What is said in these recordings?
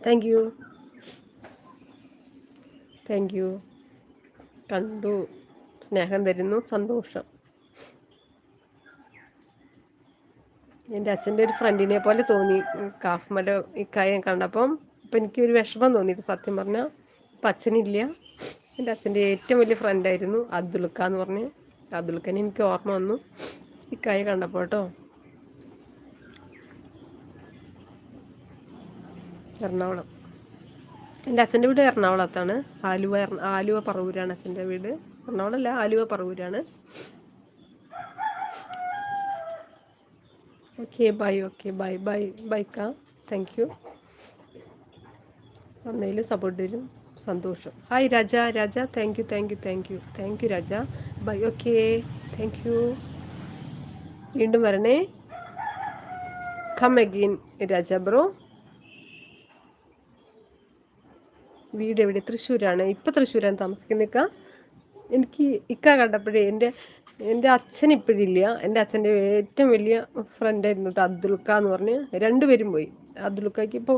Thank you. കണ്ടു, സ്നേഹം തരുന്നു, സന്തോഷം. എൻ്റെ അച്ഛൻ്റെ ഒരു ഫ്രണ്ടിനെ പോലെ തോന്നി കാഫ്മല ഇക്കായം കണ്ടപ്പം. ഇപ്പം എനിക്കൊരു വിഷമം തോന്നിയിട്ട് സത്യം പറഞ്ഞാൽ. ഇപ്പം അച്ഛനില്ല. എൻ്റെ അച്ഛൻ്റെ ഏറ്റവും വലിയ ഫ്രണ്ടായിരുന്നു അബ്ദുൽക്ക എന്ന് പറഞ്ഞ്. അബ്ദുൽക്കനെ എനിക്ക് ഓർമ്മ വന്നു ഇക്കായെ കണ്ടപ്പോൾ കേട്ടോ. എറണാകുളം. എൻ്റെ അച്ഛൻ്റെ വീട് എറണാകുളത്താണ്. ആലുവ പറവൂരാണ് അച്ഛൻ്റെ വീട്. എറണാകുളമല്ല, ആലുവ പറവൂരാണ്. ഓക്കെ ബൈ ബൈക്കാ. Thank you. വന്നതിൽ സപ്പോർട്ട് തരും, സന്തോഷം. Hi Raja. Thank you Raja. Bye. Okay, thank you. വീണ്ടും വരണേ. Come again Raja bro. വീട് എവിടെ? തൃശ്ശൂരാണ്. ഇപ്പം തൃശ്ശൂരാണ് താമസിക്കുന്നേക്ക. എനിക്ക് ഇക്ക കണ്ടപ്പോഴേ എൻ്റെ അച്ഛൻ ഇപ്പോഴില്ല. എൻ്റെ അച്ഛൻ്റെ ഏറ്റവും വലിയ ഫ്രണ്ടായിരുന്നു കേട്ടോ അബ്ദുൽക്ക എന്ന് പറഞ്ഞ്. രണ്ടുപേരും പോയി. അബ്ദുൽക്കയ്ക്ക് ഇപ്പോൾ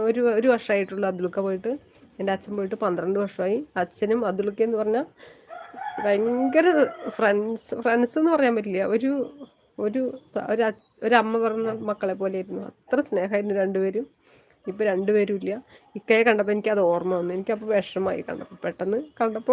ഒരു വർഷമായിട്ടുള്ളൂ അബ്ദുൽക്ക പോയിട്ട്. എൻ്റെ അച്ഛൻ പോയിട്ട് 12 വർഷമായി. അച്ഛനും അബ്ദുൽക്ക എന്ന് പറഞ്ഞാൽ ഭയങ്കര ഫ്രണ്ട്സ് എന്ന് പറയാൻ പറ്റില്ല. ഒരു അമ്മ പറഞ്ഞ മക്കളെ പോലെ ആയിരുന്നു. അത്ര സ്നേഹമായിരുന്നു രണ്ടുപേരും. ഇപ്പം രണ്ടുപേരും ഇല്ല. ഇക്കയെ കണ്ടപ്പോൾ എനിക്കത് ഓർമ്മ വന്നു. എനിക്കപ്പോൾ വിഷമമായി കണ്ടപ്പോൾ, പെട്ടെന്ന് കണ്ടപ്പോൾ.